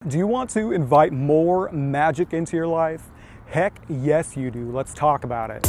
Do you want to invite more magic into your life? Heck yes you do. Let's talk about it.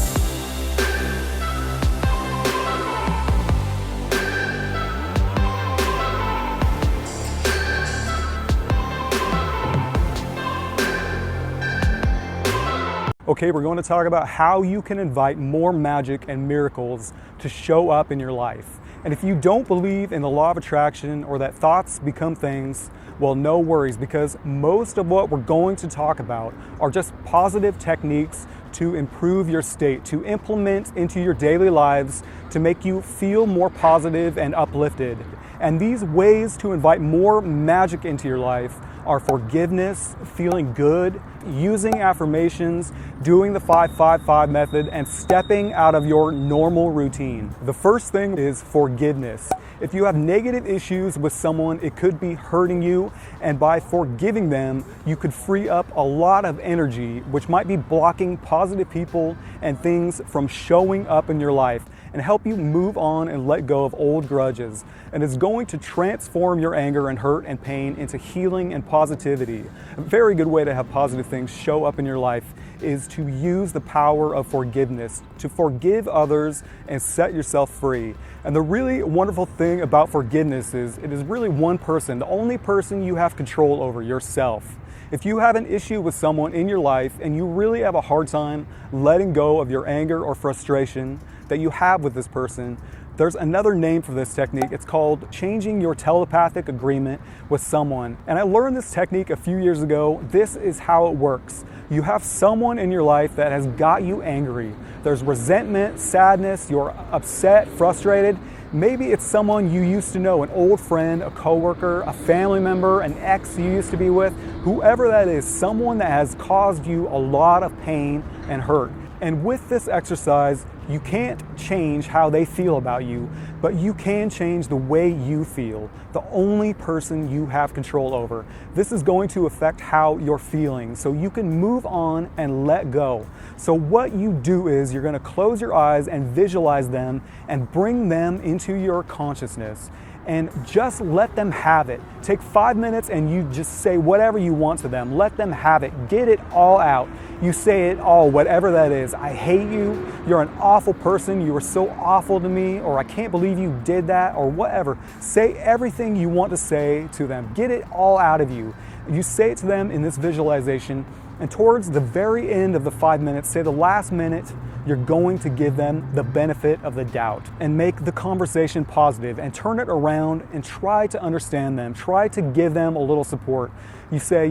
Okay, we're going to talk about how you can invite more magic and miracles to show up in your life. And if you don't believe in the law of attraction or that thoughts become things, well, no worries, because most of what we're going to talk about are just positive techniques to improve your state, to implement into your daily lives, to make you feel more positive and uplifted. And these ways to invite more magic into your life are forgiveness, feeling good, using affirmations, doing the 5-5-5 method, and stepping out of your normal routine. The first thing is forgiveness. If you have negative issues with someone, it could be hurting you, and by forgiving them, you could free up a lot of energy, which might be blocking positive people and things from showing up in your life, and help you move on and let go of old grudges. And it's going to transform your anger and hurt and pain into healing and positivity. A very good way to have positive things show up in your life is to use the power of forgiveness, to forgive others and set yourself free. And the really wonderful thing about forgiveness is it is really one person, the only person you have control over, yourself. If you have an issue with someone in your life and you really have a hard time letting go of your anger or frustration that you have with this person, there's another name for this technique. It's called changing your telepathic agreement with someone. And I learned this technique a few years ago. This is how it works. You have someone in your life that has got you angry. There's resentment, sadness, you're upset, frustrated. Maybe it's someone you used to know, an old friend, a coworker, a family member, an ex you used to be with, whoever that is, someone that has caused you a lot of pain and hurt. And with this exercise, you can't change how they feel about you, but you can change the way you feel, the only person you have control over. This is going to affect how you're feeling, so you can move on and let go. So what you do is you're going to close your eyes and visualize them and bring them into your consciousness. And just let them have it. Take 5 minutes and you just say whatever you want to them. Let them have it. Get it all out. You say it all, whatever that is. I hate you. You're an awful person. You were so awful to me. Or I can't believe you did that. Or whatever. Say everything you want to say to them. Get it all out of you. You say it to them in this visualization. And towards the very end of the 5 minutes, say the last minute, you're going to give them the benefit of the doubt and make the conversation positive and turn it around and try to understand them. Try to give them a little support. You say,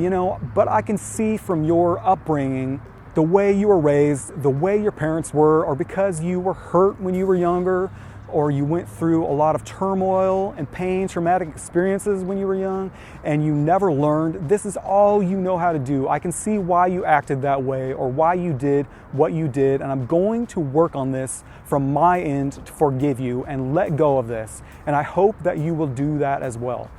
but I can see from your upbringing, the way you were raised, the way your parents were, or because you were hurt when you were younger, or you went through a lot of turmoil and pain, traumatic experiences when you were young, and you never learned. This is all you know how to do. I can see why you acted that way or why you did what you did, and I'm going to work on this from my end to forgive you and let go of this. And I hope that you will do that as well.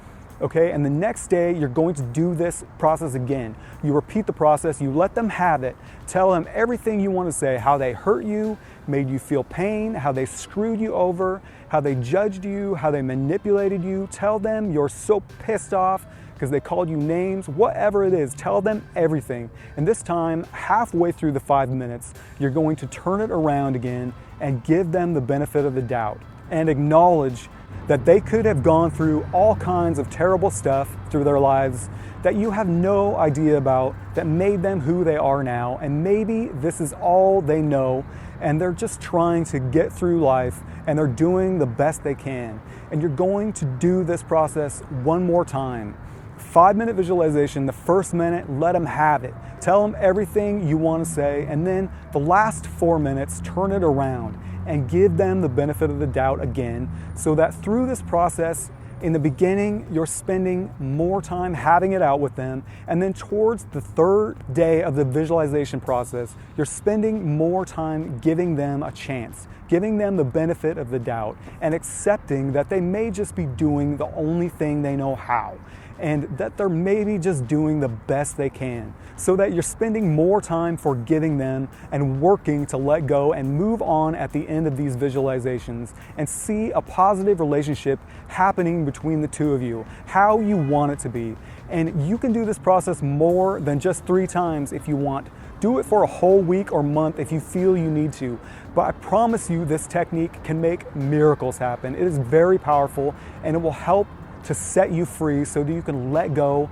Okay, and the next day you're going to do this process again. You repeat the process, you let them have it. Tell them everything you want to say, how they hurt you, made you feel pain, how they screwed you over, how they judged you, how they manipulated you. Tell them you're so pissed off because they called you names, whatever it is, tell them everything. And this time, halfway through the 5 minutes, you're going to turn it around again and give them the benefit of the doubt and acknowledge that they could have gone through all kinds of terrible stuff through their lives that you have no idea about, that made them who they are now. And maybe this is all they know, and they're just trying to get through life, and they're doing the best they can. And you're going to do this process one more time. 5-minute visualization, the first minute, let them have it. Tell them everything you want to say, and then the last 4 minutes, turn it around and give them the benefit of the doubt again, so that through this process, in the beginning, you're spending more time having it out with them, and then towards the 3rd day of the visualization process, you're spending more time giving them a chance, giving them the benefit of the doubt, and accepting that they may just be doing the only thing they know how. and that they're maybe just doing the best they can, so that you're spending more time forgiving them and working to let go and move on at the end of these visualizations and see a positive relationship happening between the two of you, how you want it to be. And you can do this process more than just 3 times if you want. Do it for a whole week or month if you feel you need to. But I promise you, this technique can make miracles happen. It is very powerful, and it will help to set you free so that you can let go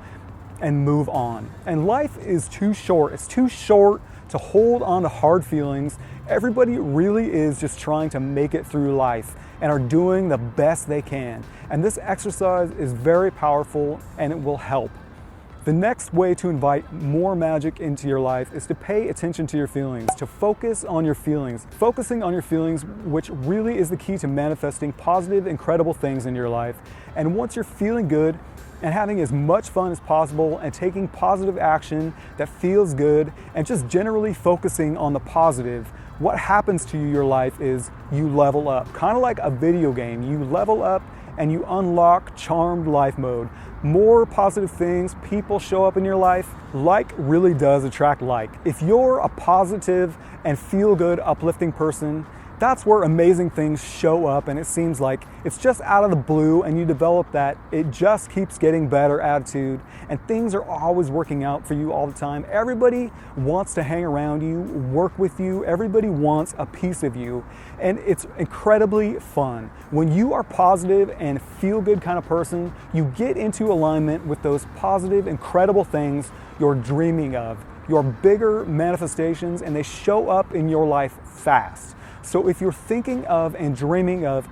and move on. And life is too short. It's too short to hold on to hard feelings. Everybody really is just trying to make it through life and are doing the best they can. And this exercise is very powerful, and it will help. The next way to invite more magic into your life is to pay attention to your feelings, to focus on your feelings. Focusing on your feelings, which really is the key to manifesting positive, incredible things in your life. And once you're feeling good and having as much fun as possible and taking positive action that feels good and just generally focusing on the positive, what happens to your life is you level up. Kind of like a video game, you level up and you unlock charmed life mode. More positive things, people show up in your life. Like really does attract like. If you're a positive and feel good, uplifting person, that's where amazing things show up, and it seems like it's just out of the blue, and you develop that it just keeps getting better attitude, and things are always working out for you all the time. Everybody wants to hang around you, work with you. Everybody wants a piece of you, and it's incredibly fun. When you are positive and feel good kind of person, you get into alignment with those positive, incredible things you're dreaming of, your bigger manifestations, and they show up in your life fast. So if you're thinking of and dreaming of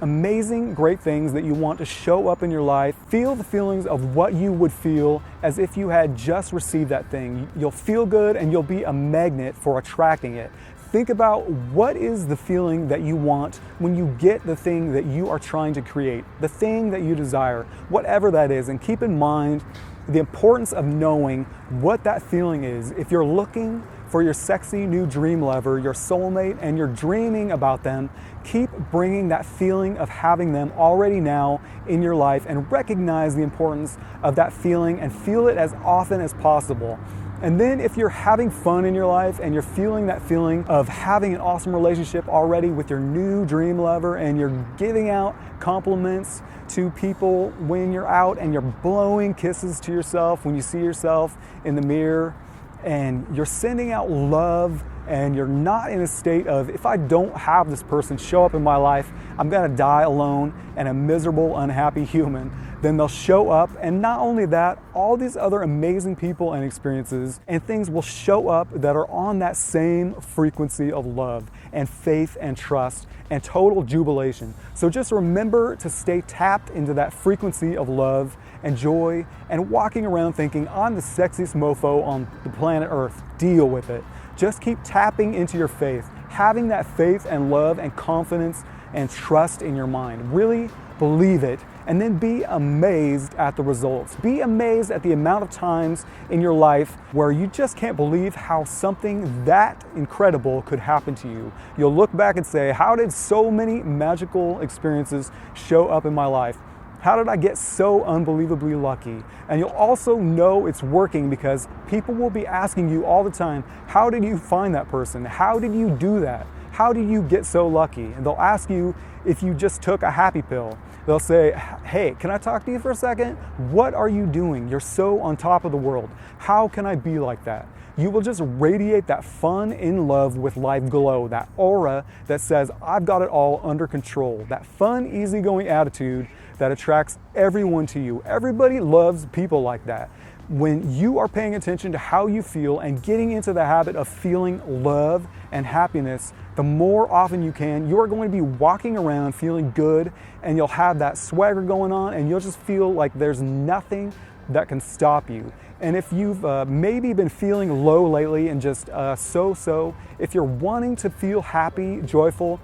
amazing, great things that you want to show up in your life, feel the feelings of what you would feel as if you had just received that thing. You'll feel good, and you'll be a magnet for attracting it. Think about what is the feeling that you want when you get the thing that you are trying to create, the thing that you desire, whatever that is. And keep in mind the importance of knowing what that feeling is. If you're looking for your sexy new dream lover, your soulmate, and you're dreaming about them, keep bringing that feeling of having them already now in your life, and recognize the importance of that feeling and feel it as often as possible. And then if you're having fun in your life and you're feeling that feeling of having an awesome relationship already with your new dream lover, and you're giving out compliments to people when you're out, and you're blowing kisses to yourself when you see yourself in the mirror, and you're sending out love, and you're not in a state of, if I don't have this person show up in my life, I'm gonna die alone and a miserable, unhappy human, then they'll show up. And not only that, all these other amazing people and experiences and things will show up that are on that same frequency of love and faith and trust and total jubilation. So just remember to stay tapped into that frequency of love and joy, and walking around thinking, I'm the sexiest mofo on the planet Earth. Deal with it. Just keep tapping into your faith, having that faith and love and confidence and trust in your mind. Really believe it, and then be amazed at the results. Be amazed at the amount of times in your life where you just can't believe how something that incredible could happen to you. You'll look back and say, how did so many magical experiences show up in my life? How did I get so unbelievably lucky? And you'll also know it's working because people will be asking you all the time, how did you find that person? How did you do that? How did you get so lucky? And they'll ask you if you just took a happy pill. They'll say, hey, can I talk to you for a second? What are you doing? You're so on top of the world. How can I be like that? You will just radiate that fun, in love with life glow, that aura that says, I've got it all under control, that fun, easygoing attitude that attracts everyone to you. Everybody loves people like that. When you are paying attention to how you feel and getting into the habit of feeling love and happiness, the more often you can, you're going to be walking around feeling good, and you'll have that swagger going on, and you'll just feel like there's nothing that can stop you. And if you've maybe been feeling low lately and just so-so, if you're wanting to feel happy, joyful,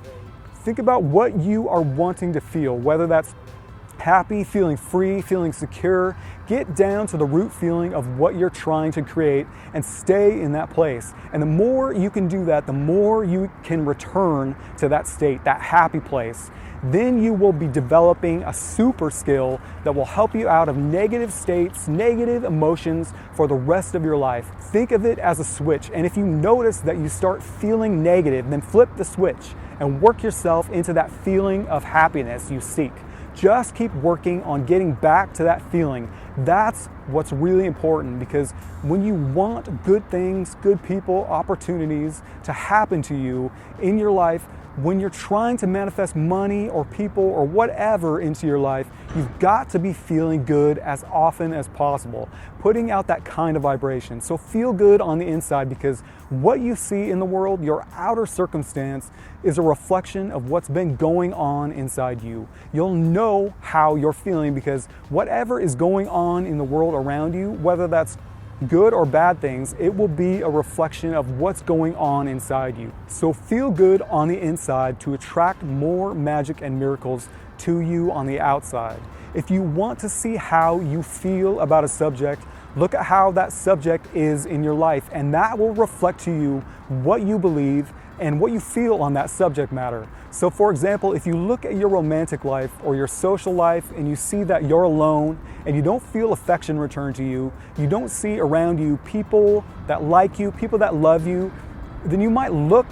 think about what you are wanting to feel, whether that's happy, feeling free, feeling secure. Get down to the root feeling of what you're trying to create and stay in that place. And the more you can do that, the more you can return to that state, that happy place. Then you will be developing a super skill that will help you out of negative states, negative emotions for the rest of your life. Think of it as a switch. And if you notice that you start feeling negative, then flip the switch and work yourself into that feeling of happiness you seek. Just keep working on getting back to that feeling. That's what's really important, because when you want good things, good people, opportunities to happen to you in your life, when you're trying to manifest money or people or whatever into your life, you've got to be feeling good as often as possible, putting out that kind of vibration. So feel good on the inside, because what you see in the world, your outer circumstance, is a reflection of what's been going on inside you. You'll know how you're feeling because whatever is going on in the world around you, whether that's good or bad things, it will be a reflection of what's going on inside you. So feel good on the inside to attract more magic and miracles to you on the outside. If you want to see how you feel about a subject, look at how that subject is in your life, and that will reflect to you what you believe and what you feel on that subject matter. So for example, if you look at your romantic life or your social life and you see that you're alone and you don't feel affection returned to you, you don't see around you people that like you, people that love you, then you might look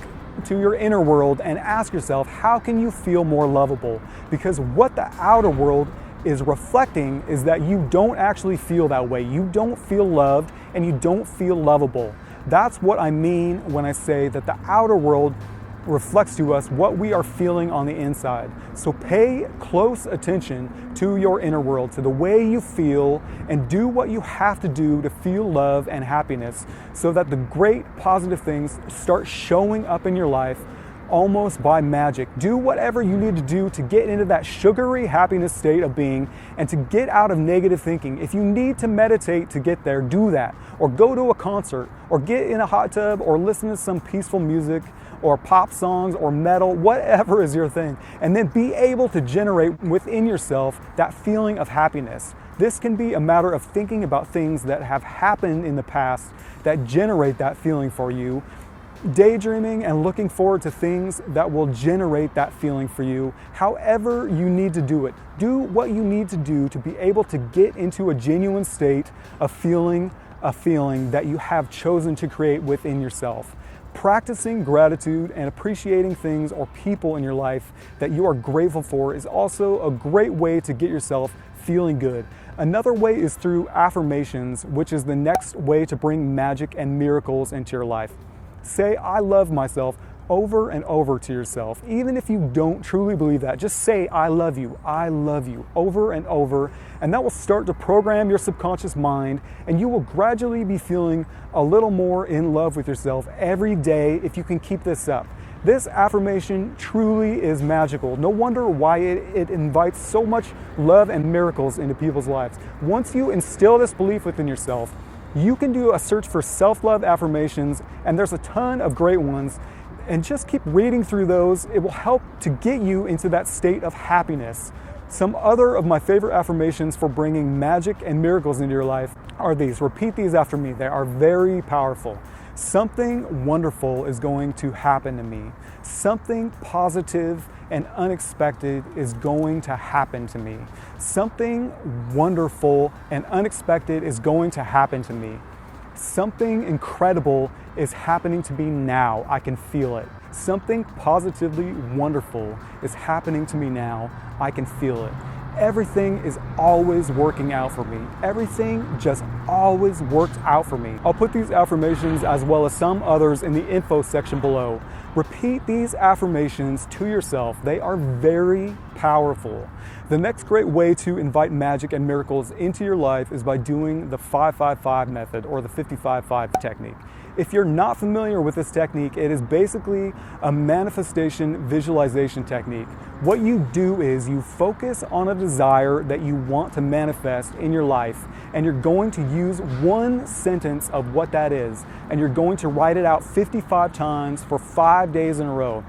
to your inner world and ask yourself, how can you feel more lovable? Because what the outer world is reflecting is that you don't actually feel that way. You don't feel loved and you don't feel lovable. That's what I mean when I say that the outer world reflects to us what we are feeling on the inside. So pay close attention to your inner world, to the way you feel, and do what you have to do to feel love and happiness so that the great positive things start showing up in your life almost by magic. Do whatever you need to do to get into that sugary happiness state of being and to get out of negative thinking. If you need to meditate to get there, do that. Or go to a concert, or get in a hot tub, or listen to some peaceful music, or pop songs, or metal, whatever is your thing. And then be able to generate within yourself that feeling of happiness. This can be a matter of thinking about things that have happened in the past that generate that feeling for you, daydreaming and looking forward to things that will generate that feeling for you. However you need to do it, do what you need to do to be able to get into a genuine state of feeling a feeling that you have chosen to create within yourself. Practicing gratitude and appreciating things or people in your life that you are grateful for is also a great way to get yourself feeling good. Another way is through affirmations, which is the next way to bring magic and miracles into your life. Say, I love myself over and over to yourself. Even if you don't truly believe that, just say, I love you over and over, and that will start to program your subconscious mind, and you will gradually be feeling a little more in love with yourself every day if you can keep this up. This affirmation truly is magical. No wonder why it invites so much love and miracles into people's lives. Once you instill this belief within yourself, you can do a search for self-love affirmations, and there's a ton of great ones, and just keep reading through those. It will help to get you into that state of happiness. Some other of my favorite affirmations for bringing magic and miracles into your life are these. Repeat these after me. They are very powerful. Something wonderful is going to happen to me. Something positive and unexpected is going to happen to me. Something wonderful and unexpected is going to happen to me. Something incredible is happening to me now. I can feel it. Something positively wonderful is happening to me now. I can feel it. Everything is always working out for me. Everything just always works out for me. I'll put these affirmations as well as some others in the info section below. Repeat these affirmations to yourself. They are very powerful. The next great way to invite magic and miracles into your life is by doing the 5-5-5 method, or the 55-5 technique. If you're not familiar with this technique, it is basically a manifestation visualization technique. What you do is you focus on a desire that you want to manifest in your life, and you're going to use one sentence of what that is, and you're going to write it out 55 times for 5 days in a row.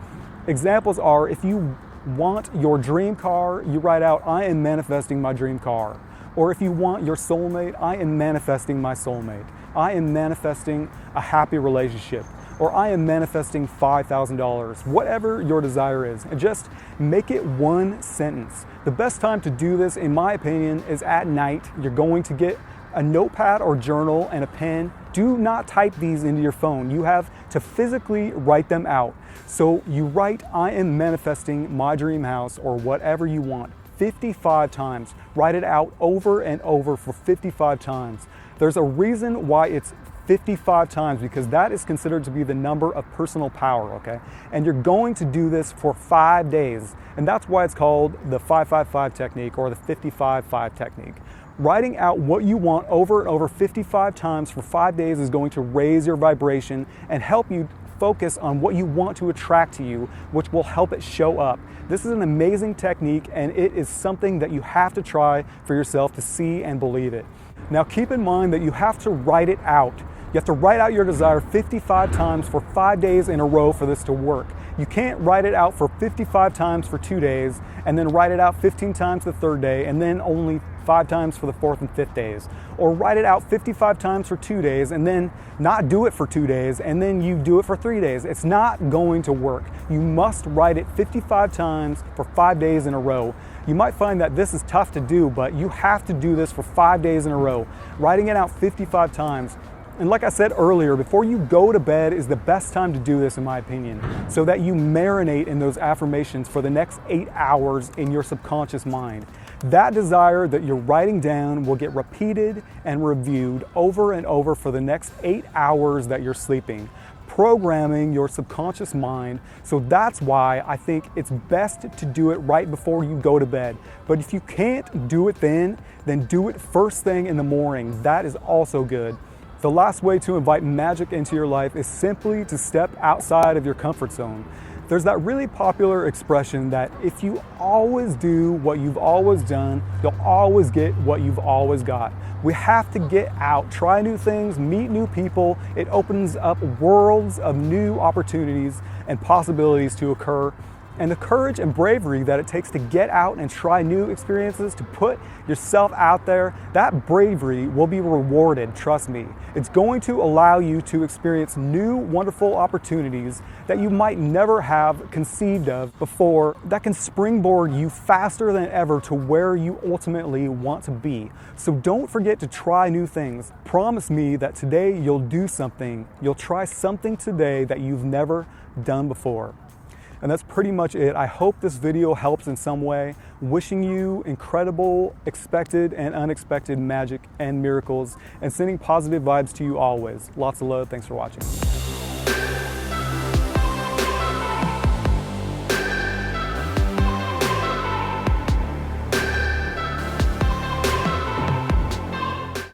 Examples are, if you want your dream car, you write out, I am manifesting my dream car. Or if you want your soulmate, I am manifesting my soulmate. I am manifesting a happy relationship. Or I am manifesting $5,000, whatever your desire is, and just make it one sentence. The best time to do this, in my opinion, is at night. You're going to get a notepad or journal and a pen. Do not type these into your phone. You have to physically write them out. So you write, I am manifesting my dream house, or whatever you want, 55 times. Write it out over and over for 55 times. There's a reason why it's 55 times, because that is considered to be the number of personal power, okay? And you're going to do this for 5 days. And that's why it's called the 555 technique, or the 55-5 technique. Writing out what you want over and over 55 times for 5 days is going to raise your vibration and help you focus on what you want to attract to you, which will help it show up. This is an amazing technique, and it is something that you have to try for yourself to see and believe it. Now keep in mind that you have to write it out. You have to write out your desire 55 times for 5 days in a row for this to work. You can't write it out for 55 times for 2 days and then write it out 15 times the third day and then only 5 times for the fourth and fifth days. Or write it out 55 times for 2 days and then not do it for 2 days and then you do it for 3 days. It's not going to work. You must write it 55 times for 5 days in a row. You might find that this is tough to do, but you have to do this for 5 days in a row, writing it out 55 times. And like I said earlier, before you go to bed is the best time to do this, in my opinion, so that you marinate in those affirmations for the next 8 hours in your subconscious mind. That desire that you're writing down will get repeated and reviewed over and over for the next 8 hours that you're sleeping, programming your subconscious mind. So that's why I think it's best to do it right before you go to bed. But if you can't do it then do it first thing in the morning. That is also good. The last way to invite magic into your life is simply to step outside of your comfort zone. There's that really popular expression that if you always do what you've always done, you'll always get what you've always got. We have to get out, try new things, meet new people. It opens up worlds of new opportunities and possibilities to occur. And the courage and bravery that it takes to get out and try new experiences, to put yourself out there, that bravery will be rewarded, trust me. It's going to allow you to experience new, wonderful opportunities that you might never have conceived of before, that can springboard you faster than ever to where you ultimately want to be. So don't forget to try new things. Promise me that today you'll do something, you'll try something today that you've never done before. And that's pretty much it. I hope this video helps in some way. Wishing you incredible, expected and unexpected magic and miracles, and sending positive vibes to you always. Lots of love. Thanks for watching.